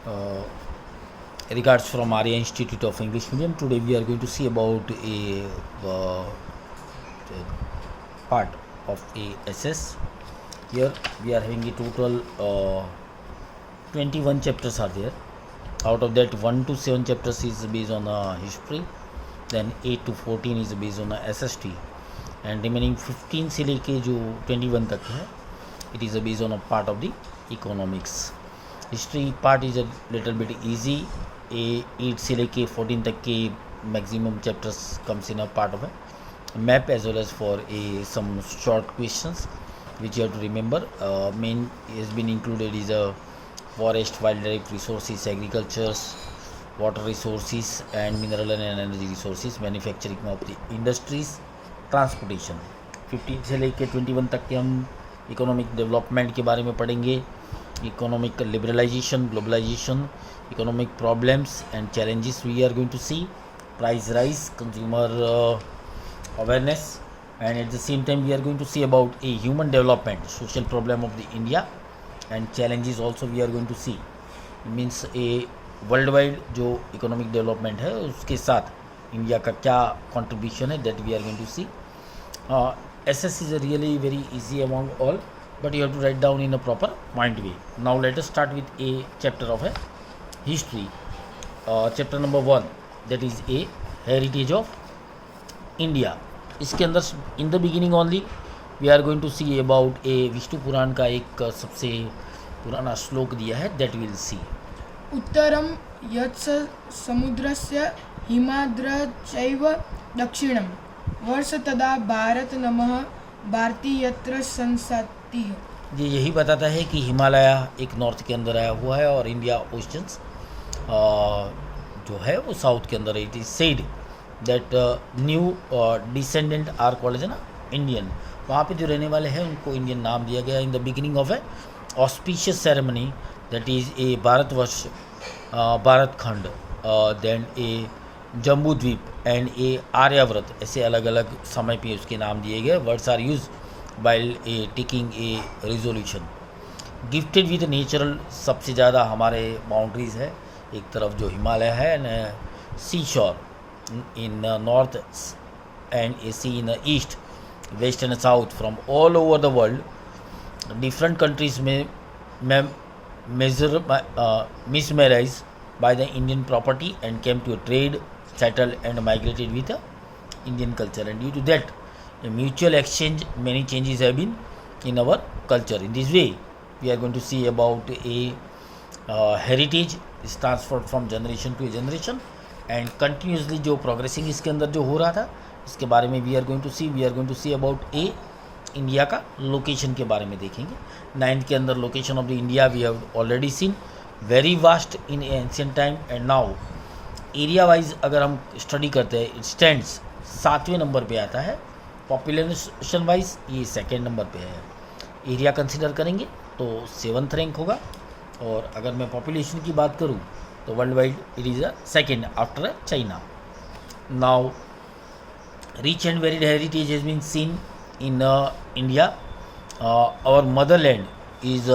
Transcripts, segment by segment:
Uh, Regards from Arya Institute of English Medium. Today we are going to see about a part of a SS. Here we are having a total 21 chapters are there. Out of that 1 to 7 chapters is based on history, then 8 to 14 is based on SST, and remaining 15 से लेके जो 21 तक है it is based on a part of the economics. History part is a little bit easy. 8 से लेके 14 तक के maximum chapters comes in a part of a map as well as for some short questions which you have to remember. Main has been included is a forest, wildlife resources, agriculture, water resources and mineral and energy resources, manufacturing of the industries, transportation. 15 से लेकर 21 तक के हम economic development के बारे में पढ़ेंगे. Economic liberalization, globalization, economic problems and challenges we are going to see, price rise, consumer awareness, and at the same time we are going to see about a human development, social problem of the India and challenges also we are going to see. Means a worldwide जो economic development है उसके साथ India का क्या contribution है, that we are going to see. SS is a really very easy among all, but you have to write down in a proper point way. Now let us start with a chapter of a history. Chapter number 1, that is a heritage of India. इसके अंदर in the beginning only we are going to see about a Vishnu Purana का एक सबसे पुराना श्लोक दिया है, that will see. उत्तरं यत्स समुद्रस्य हिमाद्रचैव दक्षिणं वर्ष तदा भारत नमः भारतीयत्र संसतिः. ये यही बताता है कि हिमालय एक नॉर्थ के अंदर आया हुआ है और इंडिया ओशंस जो है वो साउथ के अंदर है. It is said that new descendant are called ना इंडियन. वहाँ पे जो रहने वाले हैं उनको इंडियन नाम दिया गया. इन the beginning of A auspicious ceremony that is ए भारतवर्ष, भारत खंड, देन ए जम्बू द्वीप एंड ए आर्याव्रत, ऐसे अलग अलग समय पे उसके नाम दिए गए. Words are use while a taking a resolution. Gifted with natural, सबसे ज़्यादा हमारे बाउंड्रीज है. एक तरफ जो हिमालय है एंड सी शोर in north and a sea in the east, west and south from all over the world. Different countries may mesmerized by the Indian property and came to trade, settle and migrated with the Indian culture, and due to that a mutual exchange, many changes have been in our culture. In this way we are going to see about a heritage is transferred from generation to generation and continuously जो progressing इसके अंदर जो हो रहा था इसके बारे में we are going to see about a India का लोकेशन के बारे में देखेंगे. 9th के अंदर location of the India we have already seen, very vast in ancient time and now. Area wise अगर हम स्टडी करते हैं इट स्टैंड्स 7वें नंबर पे आता है. पॉपुलेशन वाइज ये 2nd नंबर पे है. एरिया कंसिडर करेंगे तो 7th रैंक होगा, और अगर मैं पॉपुलेशन की बात करूँ तो world wide it is a 2nd after China. Now rich and varied heritage has been seen in India. Our motherland is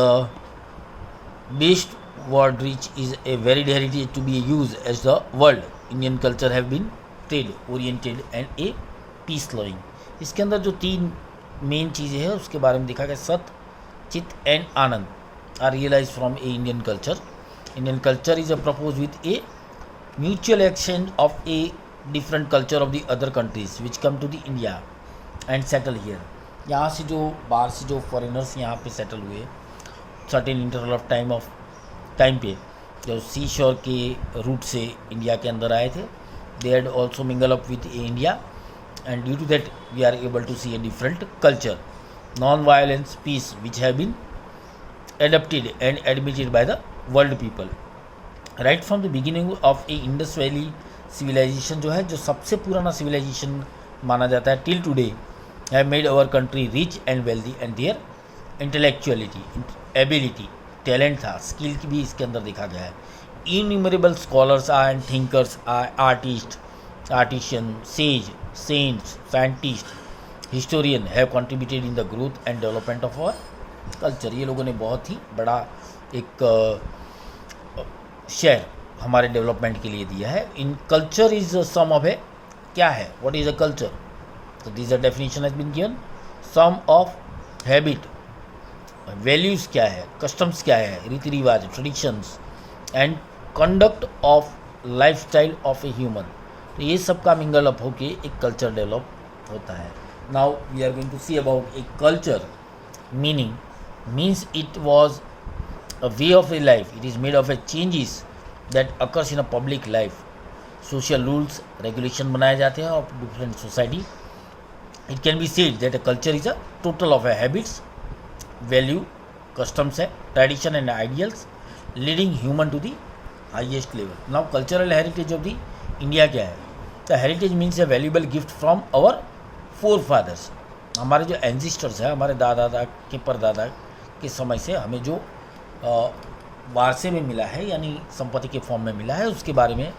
best word rich is a varied heritage to be use as the world. Indian culture have been trade oriented and a peace loving. इसके अंदर जो 3 main चीज़ें हैं उसके बारे में देखा गया. Satya, chitta and ananda are realize from a Indian culture. Indian culture is proposed with a mutual exchange of a different culture of the other countries which come to the India and settle here. यहाँ से जो बाहर से जो foreigners यहाँ पे settle हुए certain interval of time पे जो सी शोर के रूट से इंडिया के अंदर आए थे, they had also mingle up with India and due to that we are able to see a different culture. Non violence, peace which have been adopted and admitted by the world people. Right from the beginning of a Indus Valley civilization जो है, जो सबसे पुराना civilization माना जाता है, till today have made our country rich and wealthy, and their intellectuality, ability, talent था, skill की भी इसके अंदर देखा गया है. Innumerable scholars and thinkers, artists, artisans, sage, saints, scientists, historian have contributed in the growth and development of our culture. ये लोगों ने बहुत ही बड़ा एक शेयर हमारे डेवलपमेंट के लिए दिया है। In culture is some of है, क्या है, व्हाट इज अ कल्चर, तो this a definition has been given. Some of habit, values क्या है, कस्टम्स क्या है, रीति रिवाज, traditions and conduct of lifestyle of a human, तो ये सब का मिंगल अप होके एक कल्चर डेवलप होता है। Now we are going to see about a culture meaning. Means it was a way of a life, it is made of a changes that occurs in a public life, social rules regulation बनाए जाते हैं of different society। it can be said that a culture is a total of a habits, value, customs है, tradition and ideals leading human to the highest level। now cultural heritage of the India क्या है, the heritage means a valuable gift from our forefathers, हमारे जो ancestors है, हमारे दादा दादा के परदादा के समय से हमें जो वारसे में मिला है, यानी संपत्ति के फॉर्म में मिला है, उसके बारे में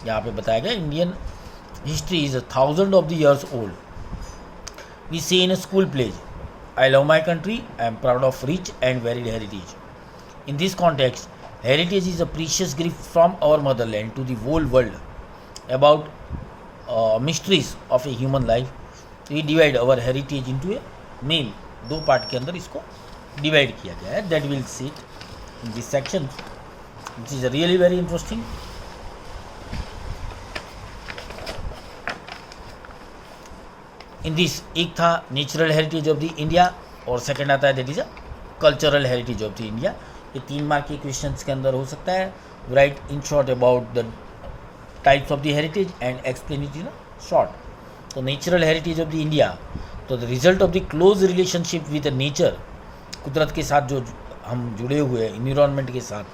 यहाँ पे बताया गया। Indian history is 1000 of the years old. We say in school pledge, I love my country, I am proud of rich and varied heritage. In this context, heritage is a precious gift from our motherland to the whole world about mysteries of a human life. We divide our heritage into a main, दो part के अंदर इसको divide किया गया है। That will seat in this section, which is really very interesting। in this एक था natural heritage of the India और सेकंड आता है that is a cultural heritage of the India. ये 3 मार्क के क्वेश्चंस के अंदर हो सकता है। Write in short about the types of the heritage and explain it in short. तो natural heritage of the India, तो the result of the close relationship with nature, कुदरत के साथ जो हम जुड़े हुए हैं, इन्वायरमेंट के साथ,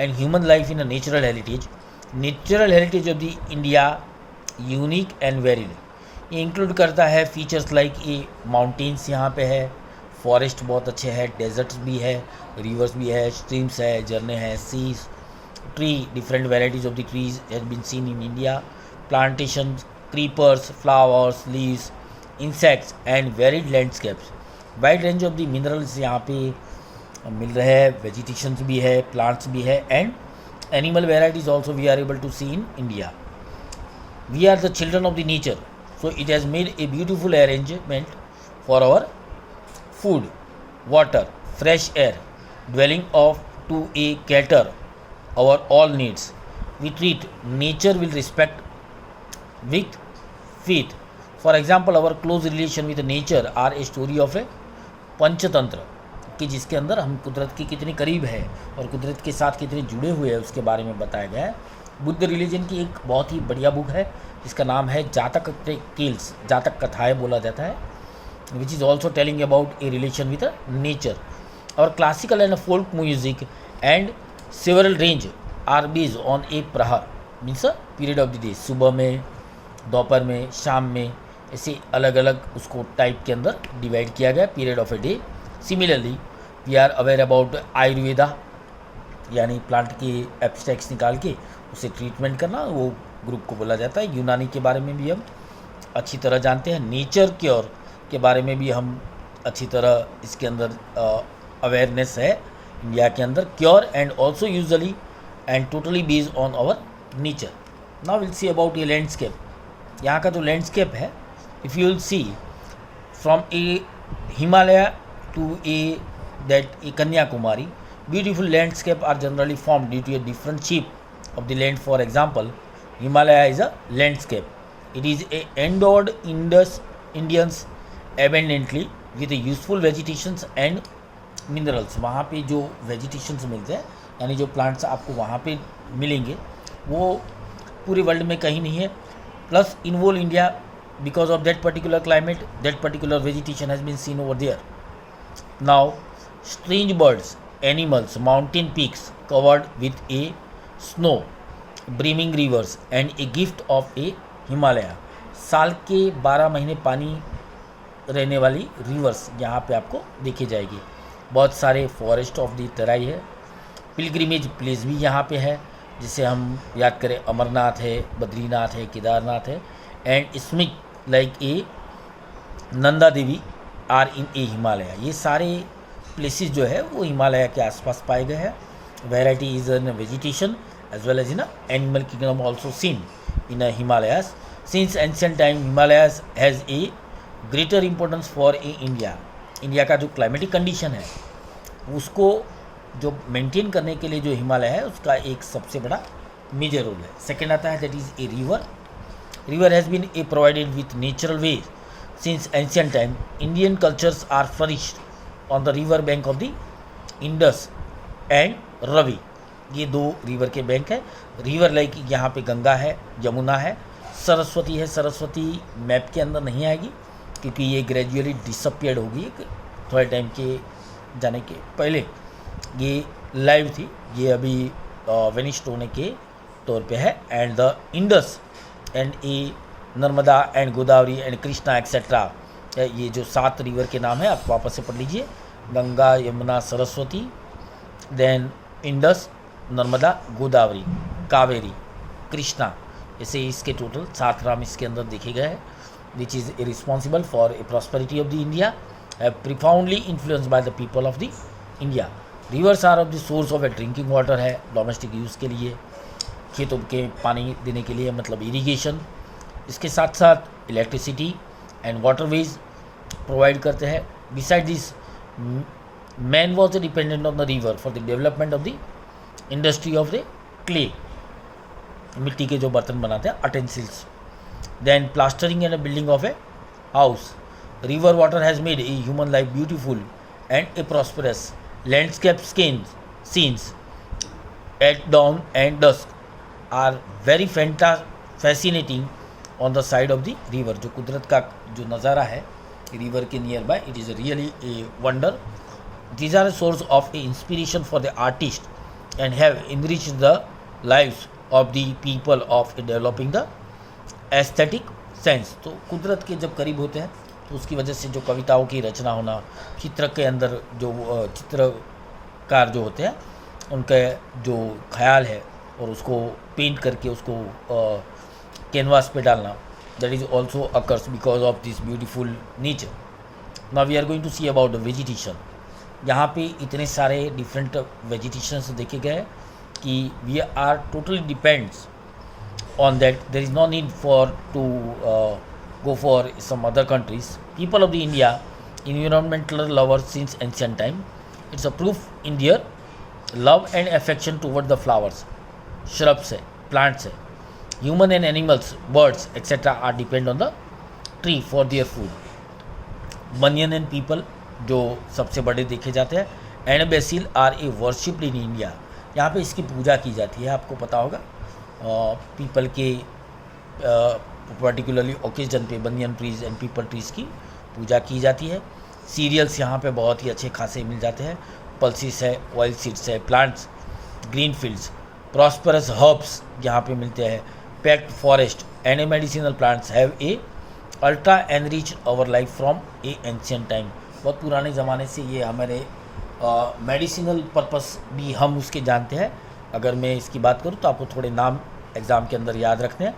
and human life in a natural heritage. Natural heritage of the India unique and varied, ये इंक्लूड करता है फीचर्स लाइक ये माउंटेन्स यहाँ पे है, फॉरेस्ट बहुत अच्छे हैं, डेजर्ट्स भी है, रिवर्स भी है, स्ट्रीम्स है, झरने हैं, seas, tree, different varieties of the trees has been seen in India, plantation, creepers, flowers, leaves, insects and varied landscapes. Wide range of the minerals यहाँ पे मिल रहे हैं, वेजिटेशंस भी है, प्लांट्स भी है, and animal varieties also we are able to see in India. We are the children of the nature, so it has made a beautiful arrangement for our food, water, fresh air, dwelling of to a cater our all needs. We treat nature with respect, with faith. For example, our close relation with nature are a story of a Panchatantra, कि जिसके अंदर हम कुदरत के कितने करीब है और कुदरत के साथ कितने जुड़े हुए हैं उसके बारे में बताया गया है। बुद्ध रिलीजन की एक बहुत ही बढ़िया बुक है जिसका नाम है जातक टेल्स, जातक कथाएं बोला जाता है, which is also telling about a relation with nature. और classical and folk music and several range are based on a prahar, means a period of the day, सुबह में, दोपहर में, शाम में, ऐसे अलग अलग उसको टाइप के अंदर डिवाइड किया गया, period of a day. Similarly we are aware about Ayurveda, यानी प्लांट के एब्स्ट्रैक्ट्स निकाल के उसे ट्रीटमेंट करना, वो ग्रुप को बोला जाता है। यूनानी के बारे में भी हम अच्छी तरह जानते हैं। नेचर क्योर के बारे में भी हम अच्छी तरह इसके अंदर अवेयरनेस है इंडिया के अंदर। Cure and also usually and totally based on our nature. Now will see about a landscape. यहाँ का जो लैंडस्केप है, if you will see from a Himalaya to a Kanyakumari, beautiful landscape are generally formed due to a different shape of the land. For example, Himalaya is a landscape. It is endowed Indians abundantly with useful vegetations and minerals. वहाँ पे जो vegetations मिलते हैं, यानी जो plants आपको वहाँ पे मिलेंगे, वो पूरे वर्ल्ड में कहीं नहीं है। Plus in whole India, because of that particular climate, that particular vegetation has been seen over there. Now, strange birds, animals, mountain peaks covered with a snow, brimming rivers and a gift of a Himalaya. साल के 12 महीने पानी रहने वाली reverse यहाँ पे आपको देखी जाएगी। बहुत सारे फॉरेस्ट ऑफ दी तराई है। पिलग्रिमेज प्लेस भी यहाँ पे है, जिसे हम याद करें अमरनाथ है, बद्रीनाथ है, केदारनाथ है, and smith like a Nanda Devi are in a Himalaya. ये सारे प्लेसेस जो है वो हिमालय के आसपास पाए गए हैं। Variety is in vegetation as well as in a animal kingdom also seen in a Himalayas. Since ancient time, Himalayas has a greater importance for a India. India का जो क्लाइमेटिक कंडीशन है उसको जो मेंटेन करने के लिए जो हिमालय है उसका एक सबसे बड़ा मेजर रोल है. सेकेंड आता है that is a river. River has been a provided with natural way since ancient time. Indian cultures are flourished on the river bank of the Indus and Ravi. ये दो रिवर के बैंक है. River like यहाँ पे गंगा है, यमुना है, सरस्वती है. सरस्वती मैप के अंदर नहीं आएगी क्योंकि ये ग्रेजुअली डिसअपियर्ड होगी थोड़े टाइम के जाने के पहले. ये लाइव थी, ये अभी वेनिश्ड होने के तौर पे है. And the Indus and A Narmada and Godavari and Krishna etcetera, ये जो 7 रिवर के नाम है आप वापस से पढ़ लीजिए. गंगा, यमुना, सरस्वती, देन इंडस, नर्मदा, गोदावरी, कावेरी, कृष्णा, ऐसे इसके टोटल 7 नाम इसके अंदर देखे गए हैं. which is responsible for a prosperity of the India, have profoundly influenced by the people of the India. Rivers are of the source of a drinking water है डोमेस्टिक यूज़ के लिए, खेतों के पानी देने के लिए मतलब इरिगेशन. इसके साथ साथ इलेक्ट्रिसिटी एंड वाटरवेज प्रोवाइड करते हैं. Beside this man was dependent on the river for the development of the industry of the clay, मिट्टी के जो बर्तन बनाते हैं, utensils. Then plastering and a building of a house. River water has made a human life beautiful and a prosperous. Landscape scenes at dawn and dusk are very fascinating on the side of the river. जो कुदरत का जो नज़ारा है river के near by, it is really a wonder. These are a source of a inspiration for the artist and have enriched the lives of the people of developing the aesthetic sense. तो कुदरत के जब करीब होते हैं तो उसकी वजह से जो कविताओं की रचना होना, चित्र के अंदर जो चित्रकार जो होते हैं उनके जो ख्याल है और उसको पेंट करके उसको कैनवास पे डालना, that is also occurs because of this beautiful nature. Now we are going to see about the vegetation. यहाँ पे इतने सारे डिफरेंट वेजिटेशंस देखे गए कि we are totally depends on that. There is no need for to go for some other countries. People of the India environmental lovers since ancient time. It's a proof in their love and affection toward the flowers, shrubs है, plants है. Human and animals, birds etc. are depend on the tree for their food. Banyan and people जो सबसे बड़े देखे जाते हैं. And basil are a worshipped in India. यहाँ पे इसकी पूजा की जाती है, आपको पता होगा. पीपल के पर्टिकुलरली ओकेजन पे बनियन ट्रीज़ एंड पीपल ट्रीज़ की पूजा की जाती है. सीरियल्स यहाँ पे बहुत ही अच्छे खासे मिल जाते हैं. पल्सिस है, ऑयल सीड्स है, plants, green fields, prosperous herbs यहाँ पे मिलते हैं. Packed forest and a medicinal plants have a ultra enrich our life from a ancient time. बहुत पुराने ज़माने से ये हमारे मेडिसिनल पर्पस भी हम उसके जानते हैं. अगर मैं इसकी बात करूँ तो आपको थोड़े नाम एग्ज़ाम के अंदर याद रखने हैं.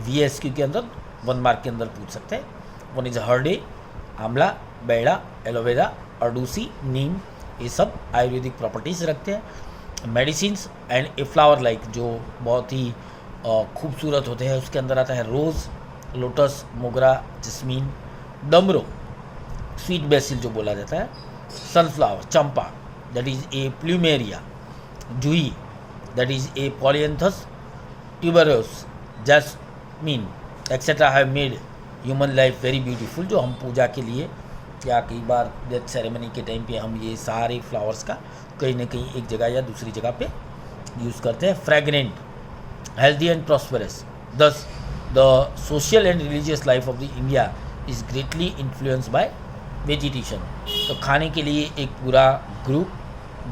VSQ के अंदर 1 मार्क के अंदर पूछ सकते हैं. वन इज़ हर्डे, आंवला, बेड़ा, एलोवेरा, अरडूसी, नीम, ये सब आयुर्वेदिक प्रॉपर्टीज़ रखते हैं. Medicines and a flower like जो बहुत ही खूबसूरत होते हैं, उसके अंदर आता है रोज़, लोटस, मोगरा, जस्मीन, डमरो, स्वीट बेसिल जो बोला जाता है, sunflower, Champa, that is A plumeria, Juhi, that is a polyanthus tuberose, jasmine etc. have made human life very beautiful. जो हम पूजा के लिए या कई बार डेथ सेरेमनी के टाइम पे हम ये सारे फ्लावर्स का कहीं ना कहीं एक जगह या दूसरी जगह पे यूज़ करते हैं. Fragrant, healthy and prosperous. Thus the social and religious life of the India is greatly influenced by vegetation. तो खाने के लिए एक पूरा ग्रुप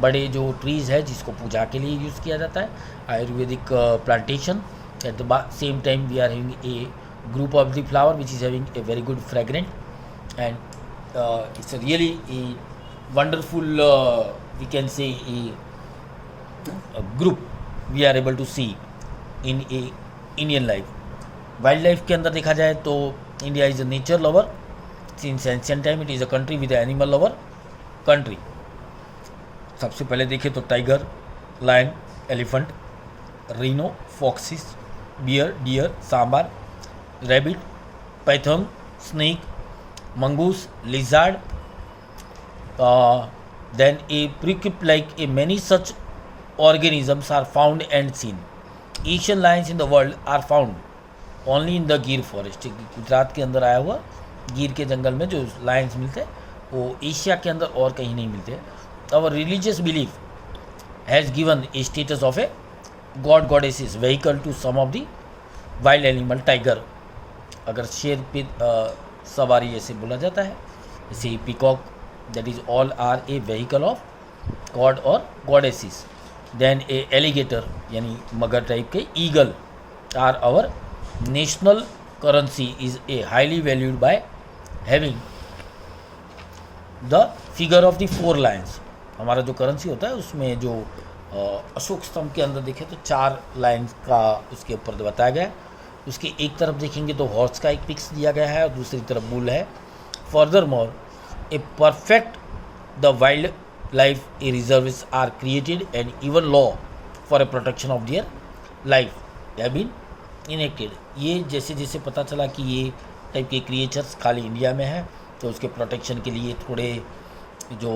बड़े जो ट्रीज़ है जिसको पूजा के लिए यूज़ किया जाता है, ayurvedic plantation. At the same time we are having a group of the flower which is having a very good fragrant and it's really a wonderful we can say a group we are able to see in a Indian life. Wild life के अंदर देखा जाए तो India is a nature lover since ancient time. It is a country with animal lover country. सबसे पहले देखें तो tiger, lion, elephant, rhino, foxes, bear, deer, sambar, rabbit, python, snake, mongoose, lizard, then a prequip like a many such organisms are found and seen. Asian lions in the world are found only in the Gir forest. Gujarat के अंदर आया हुआ गिर के जंगल में जो Lions मिलते हैं वो एशिया के अंदर और कहीं नहीं मिलते. Our religious belief has given a status of a god goddesses vehicle to some of the wild animal. tiger अगर शेर पे सवारी ऐसे बोला जाता है, जैसे peacock, that is all are a vehicle of god or goddesses. then a alligator यानी मगर टाइप के, eagle are our national currency is a highly valued by having the figure of the 4 lions. हमारा जो currency होता है उसमें जो अशोक स्तंभ के अंदर देखें तो 4 लाइन्स का उसके ऊपर बताया गया है. उसके एक तरफ देखेंगे तो हॉर्स का एक पिक्स दिया गया है और दूसरी तरफ बुल है. Further more a perfect the wild life a reserves are created and even law for a protection of their life have been enacted. ये जैसे जैसे पता चला कि ये टाइप के क्रिएचर्स खाली इंडिया में है तो उसके प्रोटेक्शन के लिए थोड़े जो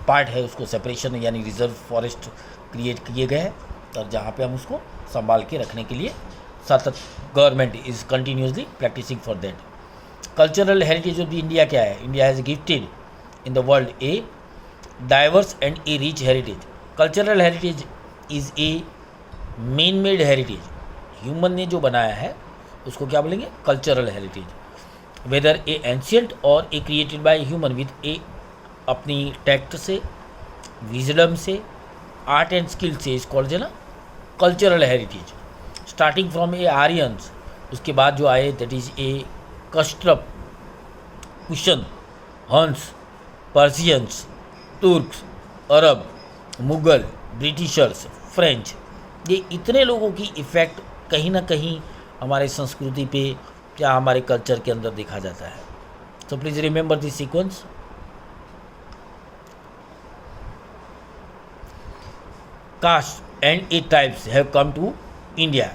पार्ट है उसको सेपरेशन यानी रिजर्व फॉरेस्ट क्रिएट किए गए हैं और जहाँ पे हम उसको संभाल के रखने के लिए सतत government is continuously practicing for that. Cultural heritage of the India क्या है? India has gifted in the world a diverse and a rich heritage. Cultural heritage is a man made heritage. Human ने जो बनाया है उसको क्या बोलेंगे? Cultural heritage. Whether a ancient और a created by human with a अपनी tact से, विजडम से, आर्ट एंड स्किल से, इस कॉल्ड है ना cultural heritage. Starting from A Aryans, उसके बाद जो आए दैट इज़ ए कस्ट्रप, कुशन, हंस, पर्सियंस, तुर्क्स, अरब, मुगल, ब्रिटिशर्स, फ्रेंच. ये इतने लोगों की इफ़ेक्ट कहीं ना कहीं हमारे संस्कृति पे या हमारे कल्चर के अंदर देखा जाता है. So please remember this sequence. Caste and its tribes have come to India.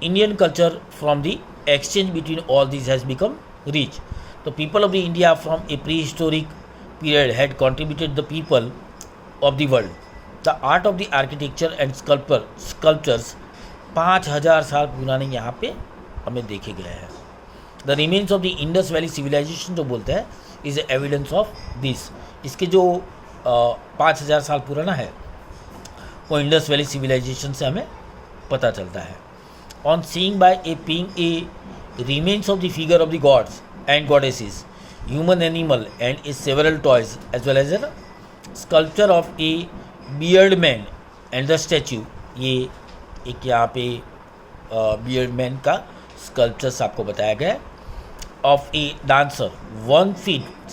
Indian culture from the exchange between all these has become rich. The people of the India from a prehistoric period had contributed the people of the world. The art of the architecture and sculptures 5000 साल पुराने यहाँ पे हमें देखे गए हैं. The remains of the Indus Valley civilization जो बोलते हैं is evidence of this. इसके जो 5000 साल पुराना है वो इंडस वैली सिविलाइजेशन से हमें पता चलता है. On seeing by a ping a remains of the figure of the gods and goddesses, human animal and a several toys as well as a sculpture of a beard man and the statue. ये एक यहाँ पे beard man का sculptures आपको बताया गया है. Of a dancer 1 feet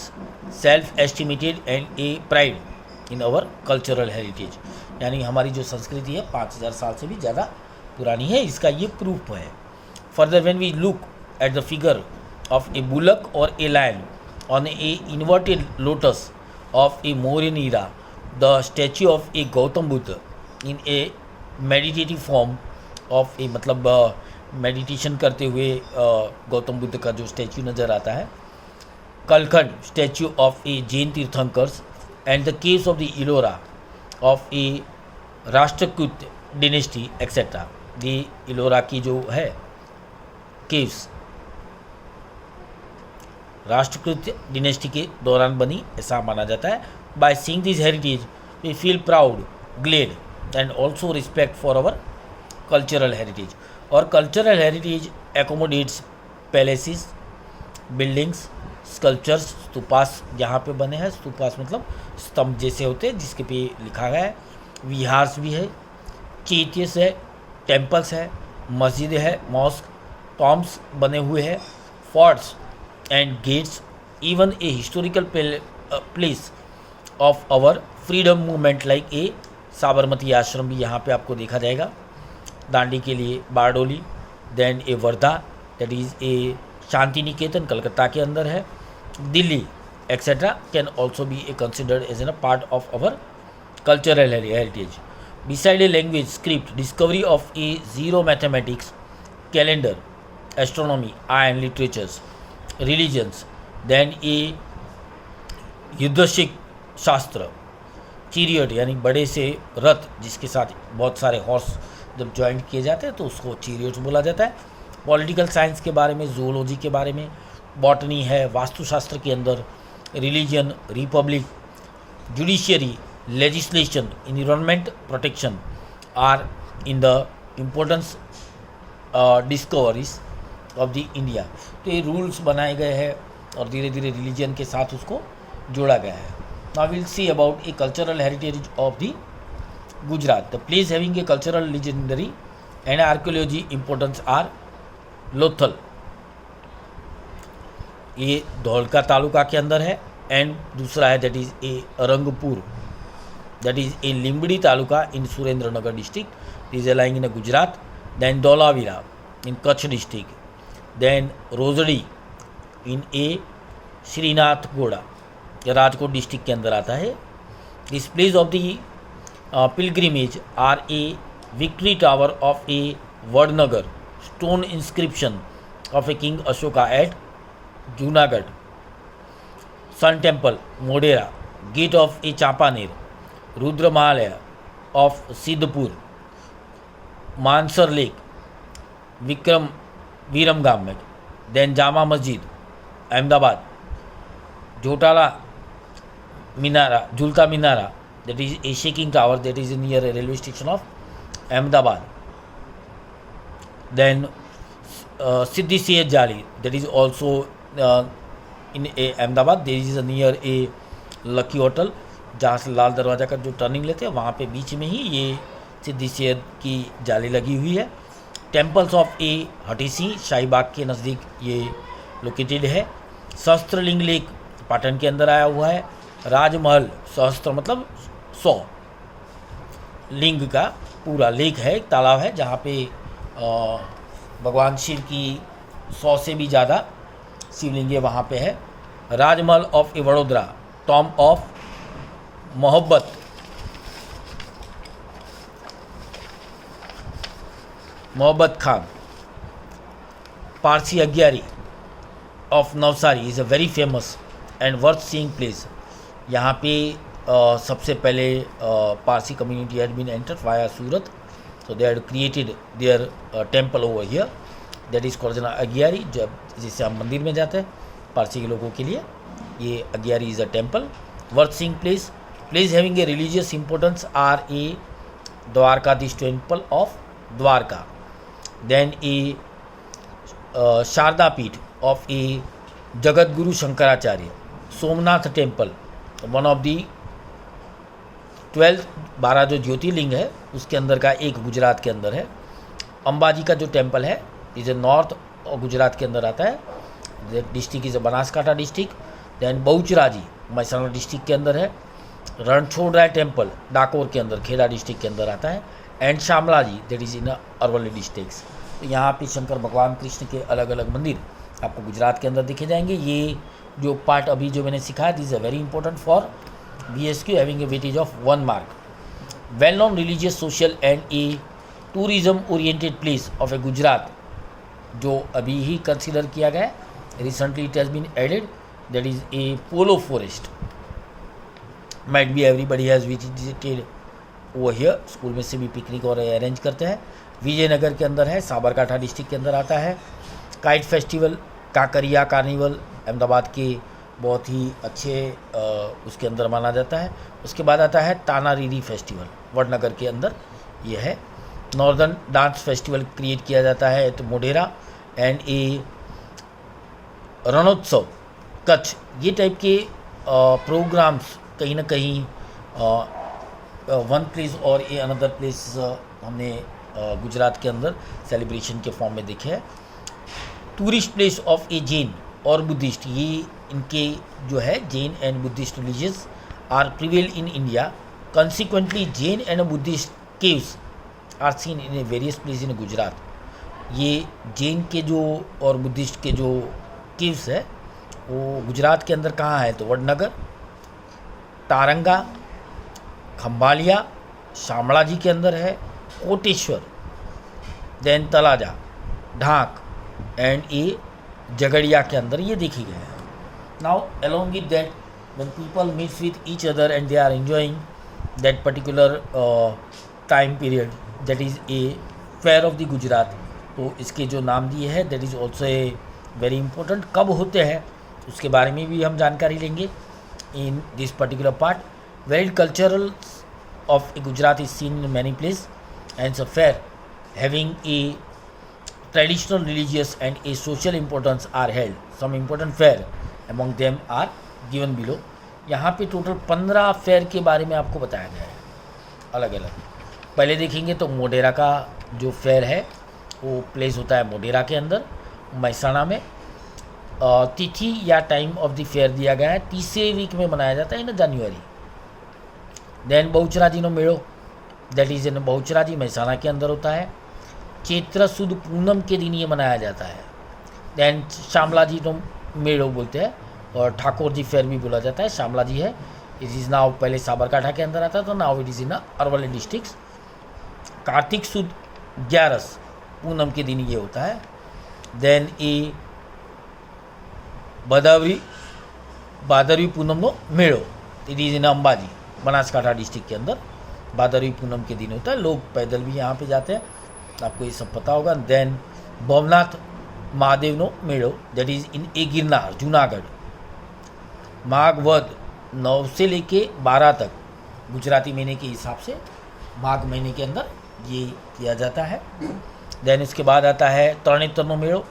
self estimated and a pride in our cultural heritage. यानी हमारी जो संस्कृति है 5000 साल से भी ज़्यादा पुरानी है, इसका ये प्रूफ है. Further when we look at the figure of a bullock और a lion on a inverted lotus of a Mauryan era, the statue of a Gautam Buddha in a meditative form of a मतलब मेडिटेशन करते हुए गौतम बुद्ध का जो statue नज़र आता है. कलखंड statue of a Jain tirthankars and the caves of the Ellora of a Rashtrakuta dynasty etcetera. ये इलोरा की जो है केव्स राष्ट्रकूट डिनेस्टी के दौरान बनी ऐसा माना जाता है. By seeing this heritage we feel proud, glad and also respect for our cultural heritage. और cultural heritage accommodates palaces, buildings, sculptures, stupas यहाँ पे बने हैं. स्तूपास मतलब स्तंभ जैसे होते हैं जिसके पे लिखा गया है. विहार्स भी है, चैत्यस है, टेम्पल्स है, मस्जिद है, मॉस्क, टॉम्ब्स बने हुए हैं, forts and gates, even a historical place of our freedom movement like a Sabarmati Ashram भी यहाँ पे आपको देखा जाएगा. दांडी के लिए Bardoli, then a Wardha that is a Shanti Niketan Calcutta के अंदर है. Delhi etcetera can also be a considered as an a part of our cultural heritage. beside a language script, discovery of a zero mathematics, calendar, astronomy and literatures, religions, then a युद्धशिक शास्त्र, चीरियट यानी बड़े से रथ जिसके साथ बहुत सारे हॉर्स जब joint किए जाते हैं तो उसको चीरियट बोला जाता है। पॉलिटिकल साइंस के बारे में, जूलॉजी के बारे में, बॉटनी है, वास्तुशास्त्र के अंदर, religion, republic, judiciary, legislation, environment protection are in the importance discoveries of the India. तो ये रूल्स बनाए गए हैं और धीरे धीरे रिलीजन के साथ उसको जोड़ा गया है। Now will see about a cultural heritage of the Gujarat. The place having a cultural legendary and archaeology importance are Lothal, ये धौलका तालुका के अंदर है, एंड दूसरा है that is a Rangpur, that is a Limbdi taluka in Surendranagar district, is lying in Gujarat. Then Dholavira in Kutch district, then Rojdi in a Shrinathgoda, Rajkot district के अंदर आता है। This place of the pilgrimage are a victory tower of a Vadnagar, stone inscription of a king Ashoka at Junagadh, sun temple Modhera, gate of a Champaner, Rudramalaya of Siddhpur, Mansar lake Viramgam में, then Jama Masjid Ahmedabad, झोटाला Minara, झुलता Minara that is a shaking tower that is near a railway station of Ahmedabad. Then Siddhi Seyed Jali, that is also in Ahmedabad. There is near a Lucky Hotel, जहाँ से लाल दरवाज़ा का जो turning लेते हैं वहाँ पे बीच में ही ये सिद्धि सैयद की जाली लगी हुई है। टेम्पल्स ऑफ ए हटीसी, शाहीबाग के नज़दीक ये लोकेटेड है। सहस्त्रलिंग लेक पाटन के अंदर आया हुआ है। राजमहल, सहस्त्र मतलब 100, लिंग का पूरा लेक है, एक तालाब है जहाँ पे भगवान शिव की 100 से भी ज़्यादा शिवलिंगे वहाँ पे है। Rajmahal of a Vadodara, tomb of Mohabbat Khan, Parsi Agyari of Navsari is a very famous and worth seeing place. यहाँ पे सबसे पहले Parsi community had been entered via Surat, so they had created their temple over here that is called agiary. जब जिससे हम मंदिर में जाते हैं पारसी के लोगों के लिए, ये agyari is a temple worth seeing place. Place having a religious importance are a Dwarkadhish temple of Dwarka, then a Sharda Peeth of a Jagat Guru Shankaracharya, Somnath temple one of the 12 जो ज्योतिर्लिंग है उसके अंदर का एक गुजरात के अंदर है। अंबाजी का जो टेम्पल है इज ए नॉर्थ और गुजरात के अंदर आता है। District is a Banaskantha district. Then Bahucharaji Mehsana district के अंदर है। रणछोड़राय टेम्पल डाकोर के अंदर खेड़ा डिस्ट्रिक्ट के अंदर आता है। And Shamlaji that is in Aravalli districts. तो यहाँ पे शंकर भगवान कृष्ण के अलग अलग मंदिर आपको गुजरात के अंदर दिखे जाएंगे। ये जो पार्ट अभी जो मैंने सिखाया this is a very important for BSQ having a weightage of 1 mark. Well known religious, social and a tourism oriented place of a Gujarat जो अभी ही कंसिडर किया गया है, recently it has been added, that is a Polo forest. Might be everybody has visited over here, school में से भी picnic और अरेंज करते हैं। विजयनगर के अंदर है, साबरकांठा डिस्ट्रिक्ट के अंदर आता है। Kite festival, Kankaria carnival Ahmedabad के बहुत ही अच्छे उसके अंदर माना जाता है। उसके बाद आता है तानारीरी फेस्टिवल, वडनगर के अंदर ये है। नॉर्दर्न डांस फेस्टिवल क्रिएट किया जाता है तो मोढेरा एंड ए रणोत्सव कच्छ। ये टाइप के प्रोग्राम्स कहीं ना कहीं वन प्लेस और ए अनदर प्लेस हमने गुजरात के अंदर सेलिब्रेशन के फॉर्म में देखे हैं। Tourist place of a Jain और बुद्धिस्ट, ये इनके जो है Jain and Buddhist religious are prevail in India. Consequently Jain and Buddhist caves are seen in a various place in Gujarat. ये जैन के जो और बुद्धिस्ट के जो केव्स है वो गुजरात के अंदर कहाँ है तो वडनगर, तारंगा, खंभालिया शामળાજી के अंदर है, कोटेश्वर, देन तलाजा, ढाक एंड ए झगड़िया के अंदर ये देखे गए हैं. Now along with that, when people meet with each other and they are enjoying that particular time period, that is a fair of the Gujarat. तो इसके जो नाम दिए हैं that is also a very important. कब होते हैं उसके बारे में भी हम जानकारी लेंगे in this particular part. Varied cultural of Gujarat is seen in many places, and it's a fair having a traditional, religious and a social importance are held. Some important fair among them are given below. यहाँ पे total 15 fair के बारे में आपको बताया गया है अलग अलग. पहले देखेंगे तो मोढेरा का जो फेयर है वो प्लेस होता है मोढेरा के अंदर, महसाणा में. तिथि या टाइम ऑफ द फेयर दिया गया है, तीसरे वीक में मनाया जाता है इन जनवरी. देन बहुचराजीनो मेड़ो, that is in Bahucharaji, Mehsana के अंदर होता है. चैत्र सुद पूनम के दिन ये मनाया जाता है. देन शामળાજીનો मेड़ो बोलते हैं और ठाकुर जी फेयर भी बोला जाता है. शामળાજી है, इट इज़ नाउ, पहले साबरकाठा के अंदर आता था, now it is in Aravalli district. Kartik सुद 11 पूनम के दिन ये होता है. देन ए भादरवी पूनमનો मेड़ो, it is in Ambaji, Banaskantha district के अंदर भादरवी पूनम के दिन होता है. लोग पैदल भी यहाँ पे जाते हैं, आपको ये सब पता होगा. देन भवनाथ महादेवનો मेड़ो, that is in a Girnar, Junagadh. Magh वध 9 से लेके 12 तक गुजराती महीने के हिसाब से माघ महीने के अंदर ये किया जाता है. देन इसके बाद आता है तरणेतरનો मेड़ो,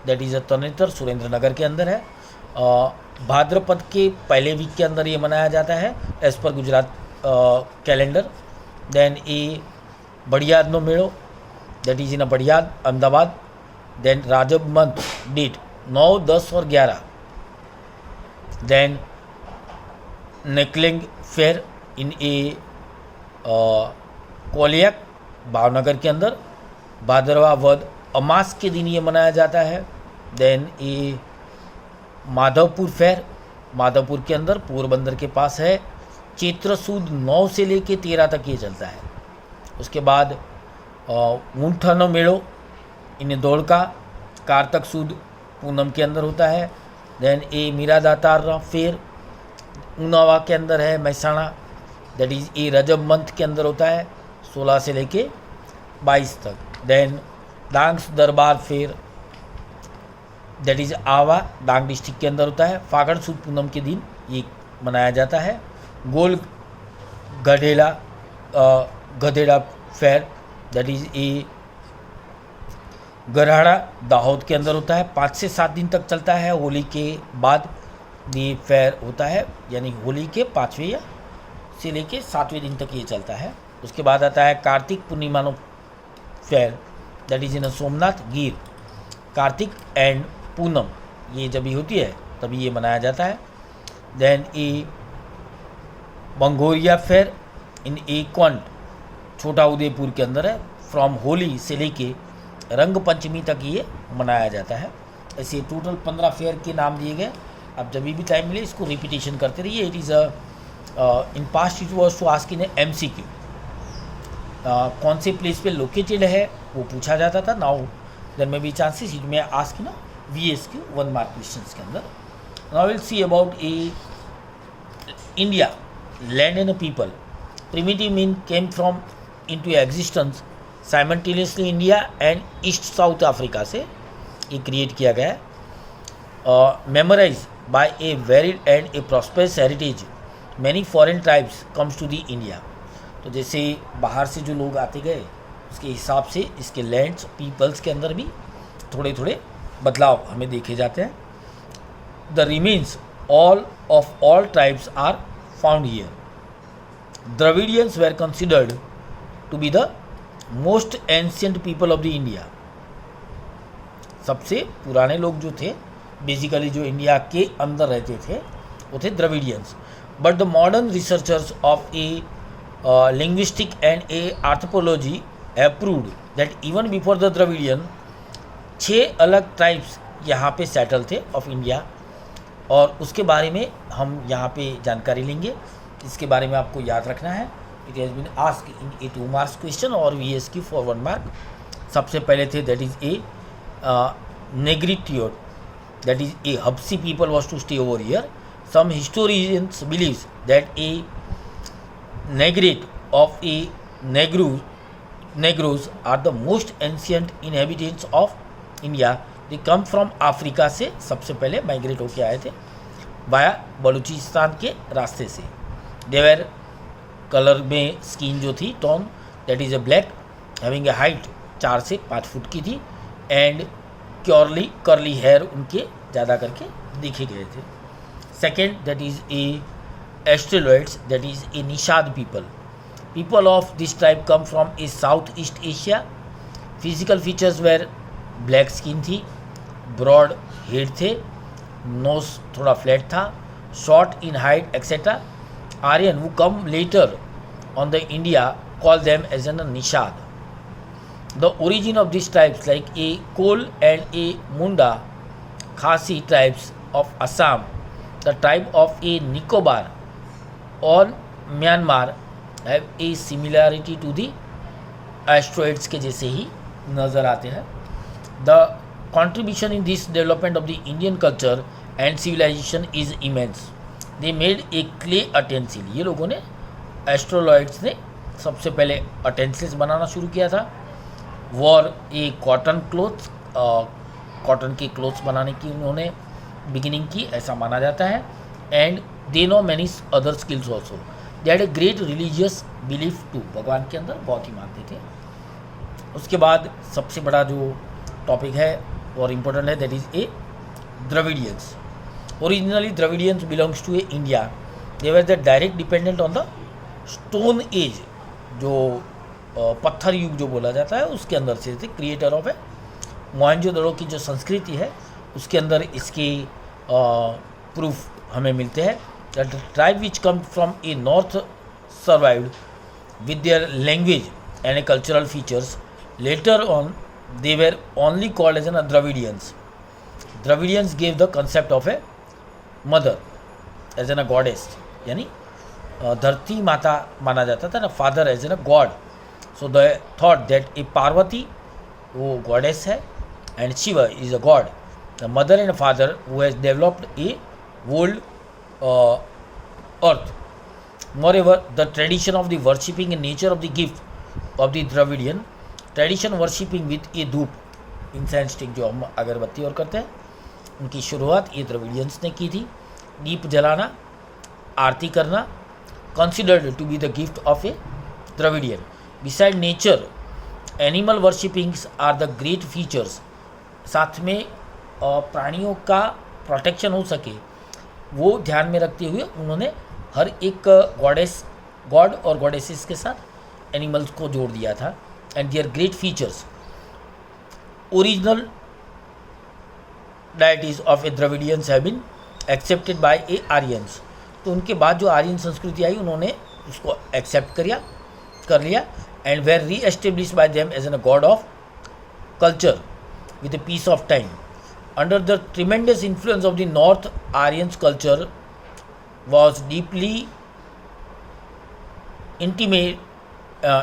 that is a Tarnetar, Surendranagar के अंदर है. भाद्रपद के पहले वीक के अंदर ये मनाया जाता है एज पर गुजरात कैलेंडर. देन ए बड़ियादનો मेड़ो, that is in a Badiyad, Ahmedabad. Then राजब मंथ डेट 9, 10 और 11. देन नेकलिंग fair in a Koliyak, Bhavnagar के अंदर, भादरवा वध अमास के दिन ये मनाया जाता है. देन ए माधवपुर फेयर, माधवपुर के अंदर, पोरबंदर के पास है. चैत्र सुद 9 से लेके 13 तक ये चलता है. उसके बाद ऊंठनो मेड़ो इन दोड़का, कारतक सुद पूनम के अंदर होता है. देन ए मीरादातार फेयर ऊनावा के अंदर है, Mehsana, that is a Rajab month के अंदर होता है, 16 से लेके 22 तक. देन डांग दरबार फेयर, दैट इज़ आवा, डांग डिस्ट्रिक्ट के अंदर होता है, फागण सुद पूनम के दिन ये मनाया जाता है. Gol Gadheda fair, that is a Garada, Dahod के अंदर होता है. 5 से 7 दिन तक चलता है. होली के बाद ये फेयर होता है, यानी होली के 5वें या से लेके 7वें दिन तक ये चलता है. उसके बाद आता है कार्तिक पूर्णिमानो fair, that is in Somnath, Gir. Kartik and Poonam ये जब भी होती है तभी ये मनाया जाता है. देन ए बंगोरिया फेयर इन ए क्वंट, छोटा उदयपुर के अंदर है. फ्रॉम होली से लेके रंग पंचमी तक ये मनाया जाता है. ऐसे टोटल 15 फेयर के नाम दिए गए. आप जब भी टाइम मिले इसको रिपीटेशन करते रहिए. It is in past it was to ask in MCQ, कौन से प्लेस पे लोकेटेड है वो पूछा जाता था. Now there may be chances it may ask ना VSQ 1 मार्क क्वेश्चंस के अंदर. Now will see about a India, land and people. Primitive mean came from into existence simultaneously India and east south Africa से ये create किया गया है. Memorise by a varied and a prosperous heritage, many foreign tribes comes to the India. तो जैसे बाहर से जो लोग आते गए उसके हिसाब से इसके लैंड्स पीपल्स के अंदर भी थोड़े थोड़े बदलाव हमें देखे जाते हैं. The remains of all tribes are found here. Dravidians were considered to be the most ancient people of the India. सबसे पुराने लोग जो थे बेसिकली जो इंडिया के अंदर रहते थे वो थे Dravidians. But the modern researchers of A linguistic and a anthropology have proved that even before the Dravidian 6 अलग ट्राइब्स यहाँ पे सेटल थे ऑफ इंडिया. और उसके बारे में हम यहाँ पे जानकारी लेंगे. इसके बारे में आपको याद रखना है. It has been ask in a 2 marks question और VSQ फॉर 1 मार्क। सबसे पहले थे that is a negritude, that is a Hapsi people was to stay over here. Some historians believes that a negrate of a Negroes are the most ancient inhabitants of India. They come from Africa से सबसे पहले migrate होके आए थे via Balochistan के रास्ते से। देवर colour में स्किन जो थी tone that is A black, having a height 4 से 5 फुट की थी एंड कर्ली हेयर उनके ज़्यादा करके देखे गए थे। Second that is a australoids, that is a Nishad people of this tribe come from a south east Asia. Physical features were black skin थी, ब्रॉड हेड थे, नोज थोड़ा फ्लैट था, short in height etcetera. Aryan who come later on the India call them as a Nishad. The origin of these tribes like a Kol and a Munda Khasi tribes of Assam, the tribe of a Nicobar or Myanmar have a similarity to the asteroids के जैसे ही नज़र आते हैं। The contribution in this development of the Indian culture and civilization is immense. They made a clay utensil. ये लोगों ने एस्ट्रोलॉइड्स ने सबसे पहले अटेंसिल्स बनाना शुरू किया था। Wore a cotton clothes, cotton के क्लोथ्स बनाने की उन्होंने बिगिनिंग की ऐसा माना जाता है। And they know many other skills also. They had a great religious belief to, भगवान के अंदर बहुत ही मानते थे। उसके बाद सबसे बड़ा जो टॉपिक है और इम्पोर्टेंट है that is A Dravidians. Originally Dravidians belongs to India. They were the direct dependent on the Stone Age, जो पत्थर युग जो बोला जाता है उसके अंदर से थे। क्रिएटर ऑफ है मोहनजोदड़ो की जो संस्कृति है उसके अंदर इसके प्रूफ हमें मिलते हैं। That tribe which come from a north survived with their language and a cultural features. Later on they were only called as an Dravidians. Dravidians gave the concept of a mother as an a goddess, यानी धरती माता माना जाता था ना, father as an a god. So the thought that a Parvati वो goddess है and Shiva is a god. The mother and father who has developed a world earth. Moreover the tradition of the worshipping and nature of the gift of the Dravidian tradition worshipping with a dhoop, incense stick जो हम अगरबत्ती और करते हैं, उनकी शुरुआत ये Dravidians ने की थी। दीप जलाना, आरती करना considered to be the gift of a Dravidian. Beside nature animal worshippings are the great features. साथ में प्राणियों का प्रोटेक्शन हो सके वो ध्यान में रखते हुए उन्होंने हर एक गॉड और गॉडेसेस के साथ एनिमल्स को जोड़ दिया था। And their great features original deities of a Dravidians have been accepted by a Aryans. तो उनके बाद जो आर्यन संस्कृति आई उन्होंने उसको एक्सेप्ट कर लिया and were re establish by them as an god of culture with a piece of time. Under the tremendous influence of the north Aryans culture was deeply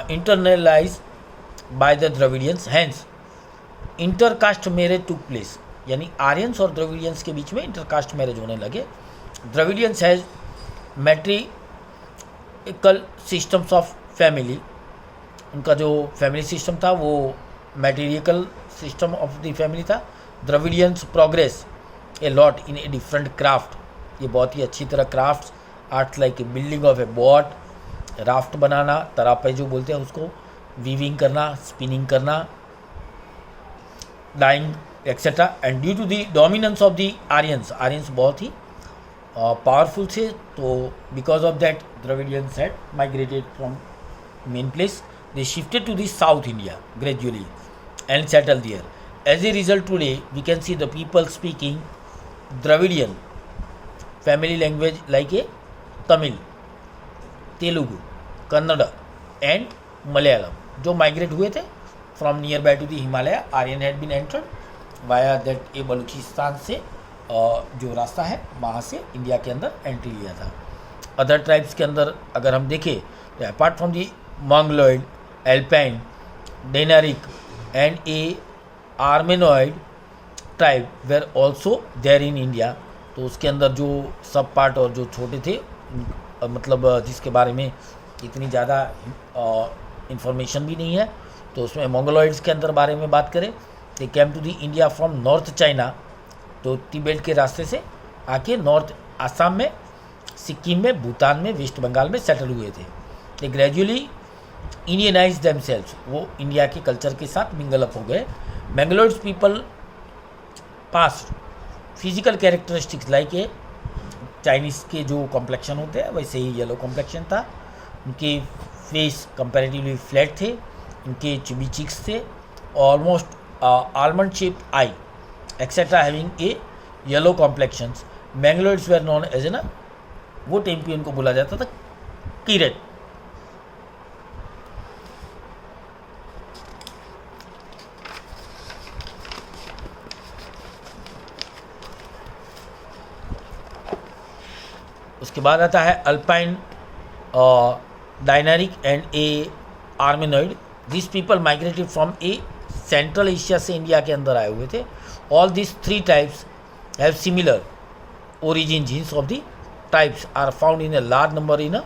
internalized by the Dravidians. Hence intercaste marriage took place. यानी Aryans और Dravidians के बीच में intercaste marriage होने लगे। Dravidians has matriarchal systems of family. उनका जो family system था वो matriarchal system of the family था। Dravidians progress a lot in a different craft. ये बहुत ही अच्छी तरह crafts arts like building of a boat, raft बनाना, तरापे जो बोलते हैं उसको, वीविंग करना, स्पिनिंग करना, dyeing etcetera. And due to the dominance of the Aryans बहुत ही पावरफुल थे, तो because of that Dravidians had migrated from main place. They shifted to the south India gradually and settle there. As a result today we can see the people speaking Dravidian family language like a Tamil, Telugu, Kannada and Malayalam जो migrate हुए थे from near by to the Himalaya. Aryan had been entered via that a Baluchistan से जो रास्ता है वहाँ से India के अंदर एंट्री लिया था। अदर ट्राइब्स के अंदर अगर हम देखें apart from the Mongoloid, Alpine, Dinaric, and a Armenoid tribe were also there in India. तो उसके अंदर जो सब पार्ट और जो छोटे थे मतलब जिसके बारे में इतनी ज़्यादा इंफॉर्मेशन भी नहीं है, तो उसमें मंगोलॉइड्स के अंदर बारे में बात करें, they came to the India from north China, तो तिब्बत के रास्ते से आके नॉर्थ आसाम में, सिक्किम में, भूटान में, वेस्ट बंगाल में सेटल हुए थे. दे ग्रेजुअली इंडियनाइज देमसेल्व्स, वो इंडिया के कल्चर के साथ मिंगल अप हो गए. Mongoloids people past physical characteristics like a Chinese के जो कॉम्प्लेक्शन होते हैं वैसे ही येलो कॉम्प्लेक्शन था. उनके फेस कंपैरेटिवली फ्लैट थे, उनके चिबी चिक्स थे, almost almond shaped eye etcetera having a yellow complexions. Mongoloids were known as a ना, वो टाइम पे उनको बोला जाता था कीरेट. उसके बाद आता है Alpine, Dinaric and a Armenoid. This people migrated from a central Asia से इंडिया के अंदर आए हुए थे. All this three types have similar origin. Genes of the types are found in a large number in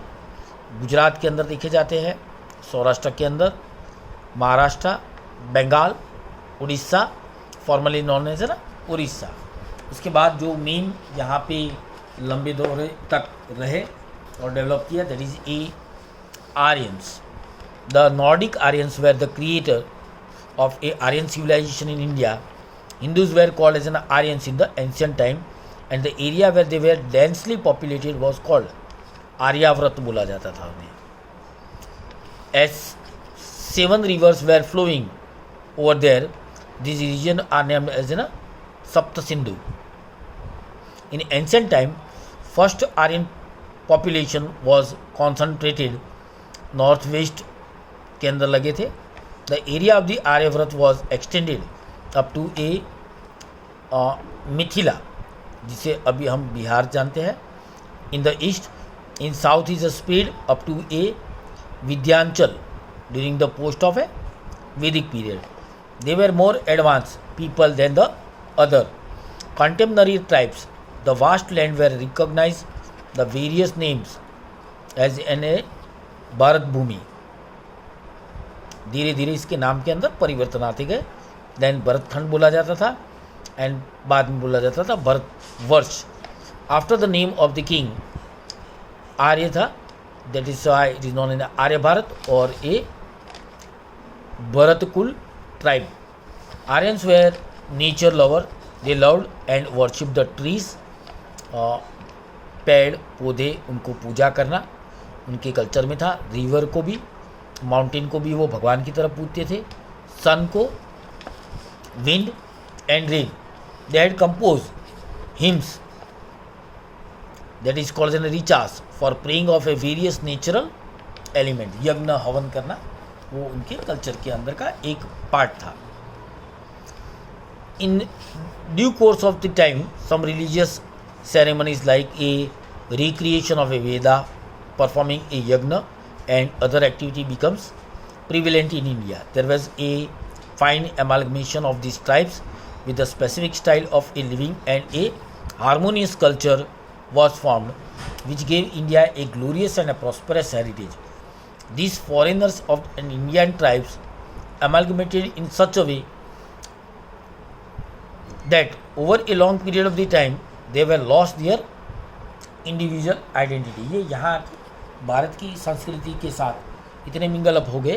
Gujarat के अंदर देखे जाते हैं, सौराष्ट्र के अंदर, Maharashtra, Bengal, Orissa, formerly known as ना उड़ीसा. उसके बाद जो मेन यहाँ पे लंबे दौर तक रहे और डेवलप किया, that is a Aryans. The Nordic Aryans were the creator of a Aryan civilization in India. Hindus were called as an Aryans in the ancient time, and the area where they were densely populated was called Aryavrat बोला जाता था उन्हें. As 7 rivers were flowing over there, these regions are named as a Sapta Sindhu. In ancient time, first Aryan population was concentrated northwest के अंदर लगे थे. The area of the Aryavrat was extended up to a Mithila, जिसे अभी हम बिहार जानते हैं, in the east. In south is spread up to a Vidyanchal during the post of a Vedic period. They were more advanced people than the other contemporary tribes. The vast land were recognized the various names as in a Bharat Bhumi. धीरे धीरे इसके नाम के अंदर परिवर्तन आते गए. Then Bharatkhand बोला जाता था एंड बाद में बोला जाता था Bharat Varsh, after the name of the king Arya था. That is why it is known in Arya Bharat और a Bharatkul tribe. Aryans were nature lover, they loved and worship the trees. पेड़ पौधे उनको पूजा करना उनके कल्चर में था. रिवर को भी, माउंटेन को भी वो भगवान की तरफ पूजते थे. सन को, wind and rain. They had compose hymns that is called an richas for praying of a various natural element. यज्ञ हवन करना वो उनके कल्चर के अंदर का एक पार्ट था. In due course of the time some religious ceremonies like a recreation of a Veda, performing a yajna and other activity becomes prevalent in India. There was a fine amalgamation of these tribes with a specific style of a living, and a harmonious culture was formed, which gave India a glorious and a prosperous heritage. These foreigners of an Indian tribes amalgamated in such a way that over a long period of the time they were lost their individual identity. ये यहाँ भारत की संस्कृति के साथ इतने mingle up हो गए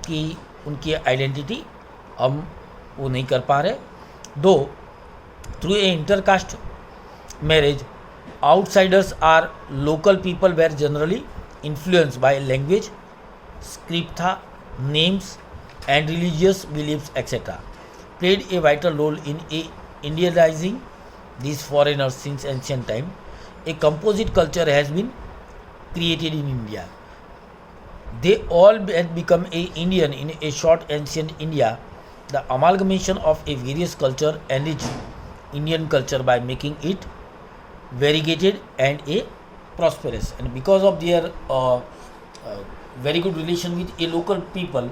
कि उनकी आइडेंटिटी हम वो नहीं कर पा रहे. Though through a intercaste marriage, outsiders or local people were generally influence by language, script था, names and religious believes etcetera. Played a vital role in a Indianizing these foreigners since ancient time. A composite culture has been created in India. They all had become a Indian in a short ancient India. The amalgamation of a various culture enriched Indian culture by making it variegated and a prosperous. And because of their very good relation with a local people,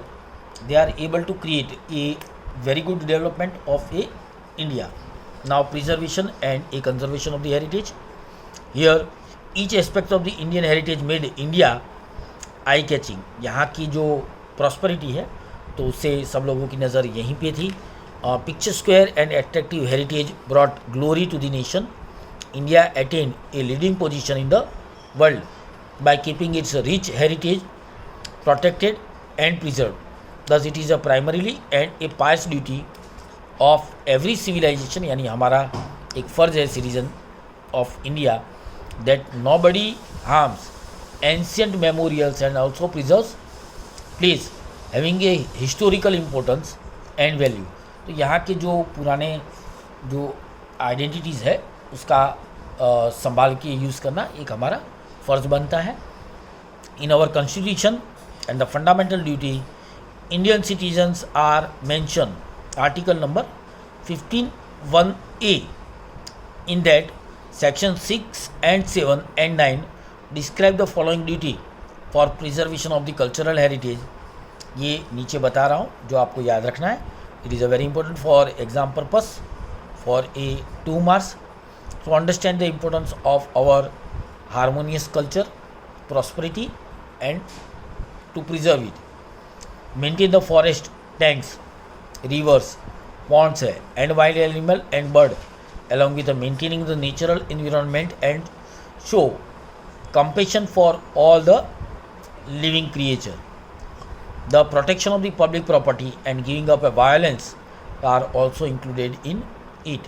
they are able to create a very good development of a India. Now preservation and a conservation of the heritage. Here each aspect of the Indian heritage made India eye catching. यहाँ की जो prosperity है तो उससे सब लोगों की नज़र यहीं पे थी. Picturesque and attractive heritage brought glory to the nation. India attain a leading position in the world by keeping its rich heritage protected and preserved. Thus it is a primarily and a pious duty of every civilization, यानी हमारा एक फ़र्ज है citizen of India, that nobody harms ancient memorials and also preserves place having a historical importance and value. तो यहाँ के जो पुराने जो आइडेंटिटीज़ है उसका संभाल के यूज़ करना एक हमारा फ़र्ज बनता है. In our constitution and the fundamental duty, Indian citizens are mentioned, article number 15(1)(a). In that, section 6 and 7 and 9 describe the following duty for preservation of the cultural heritage. ये नीचे बता रहा हूँ जो आपको याद रखना है. It is a very important for exam purpose for a 2 marks to understand the importance of our harmonious culture, prosperity and to preserve it. Maintain the forest, tanks, rivers, ponds and wild animal and bird along with the maintaining the natural environment and show compassion for all the living creature. The protection of the public property and giving up a violence are also included in it.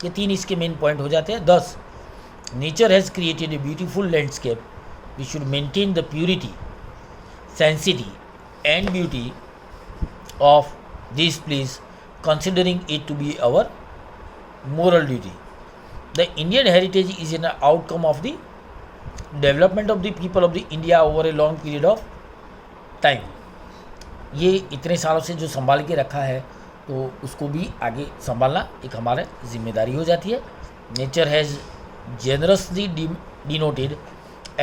ये 3 इसके main point हो जाते हैं. Thus, nature has created a beautiful landscape. We should maintain the purity, sanctity and beauty of this place, considering it to be our moral duty. The Indian heritage is an outcome of the development of the people of the India over a long period of time. ये इतने सालों से जो संभाल के रखा है तो उसको भी आगे संभालना एक हमारे जिम्मेदारी हो जाती है. Nature has generously denoted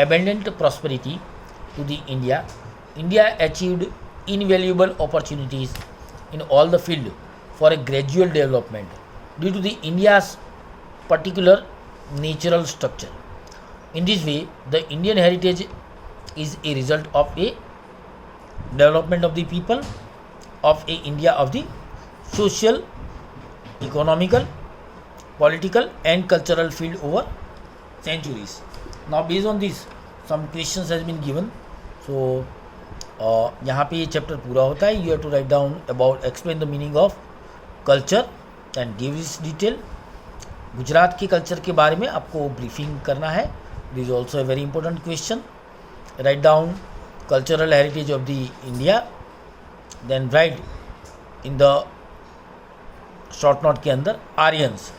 abundant prosperity to the India. India achieved invaluable opportunities in all the field for a gradual development due to the India's particular natural structure. In this way, the Indian heritage is a result of a development of the people of a India of the social, economical, political and cultural field over centuries. Now based on this some questions has been given. So यहाँ पे ये chapter पूरा होता है. You have to write down about explain the meaning of culture and give this detail. Gujarat के culture के बारे में आपको ब्रीफिंग करना है. This is also a very important question. Write down cultural heritage of the India. Then write in the short note के अंदर Aryans.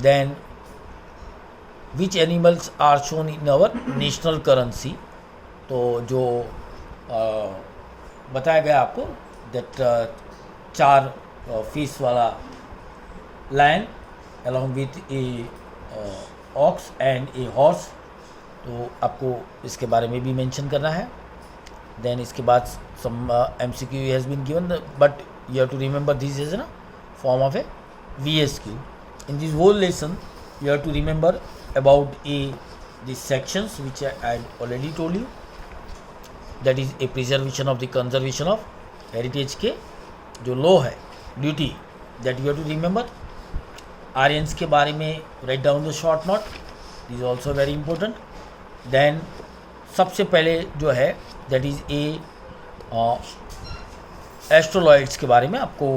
Then which animals are shown in our national currency. तो जो बताया गया आपको that 4 face वाला lion along with a ox and a horse. तो आपको इसके बारे में भी मेंशन करना है. देन इसके बाद some MCQ has been given but you have to remember this is ना form of a VSQ. In this whole lesson you have to remember about these sections which I already told you, that is a preservation of the conservation of heritage के जो law है duty that you have to remember. Aryans के बारे में write down the short note, this is also very important. Then सबसे पहले जो है that is a एस्ट्रोलॉइड्स के बारे में आपको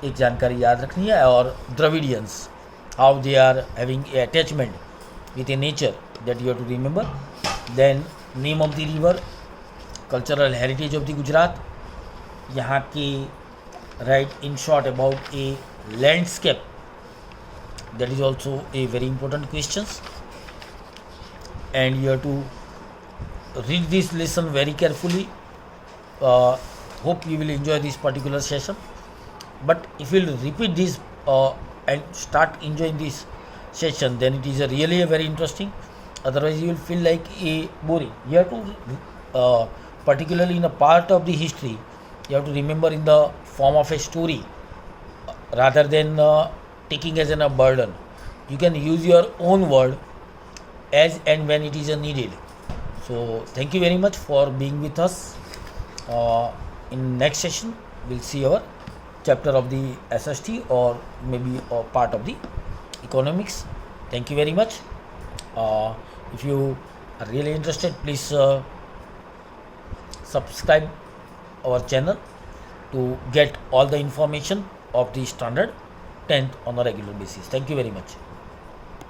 एक जानकारी याद रखनी है. और Dravidians how they are having a attachment with a nature that you have to remember. Then name of the river, cultural heritage of the Gujarat. यहाँ की write in short about a landscape, that is also a very important questions. And you have to read this lesson very carefully. Hope you will enjoy this particular session. But if you will repeat this and start enjoying this session, then it is really a very interesting. Otherwise you will feel like a boring. You have to particularly in a part of the history, you have to remember in the form of a story rather than taking as a burden. You can use your own word as and when it is needed. So thank you very much for being with us. In next session, we'll see our chapter of the SST or maybe a part of the economics. Thank you very much. If you are really interested, please subscribe our channel to get all the information of the standard 10th on a regular basis. Thank you very much.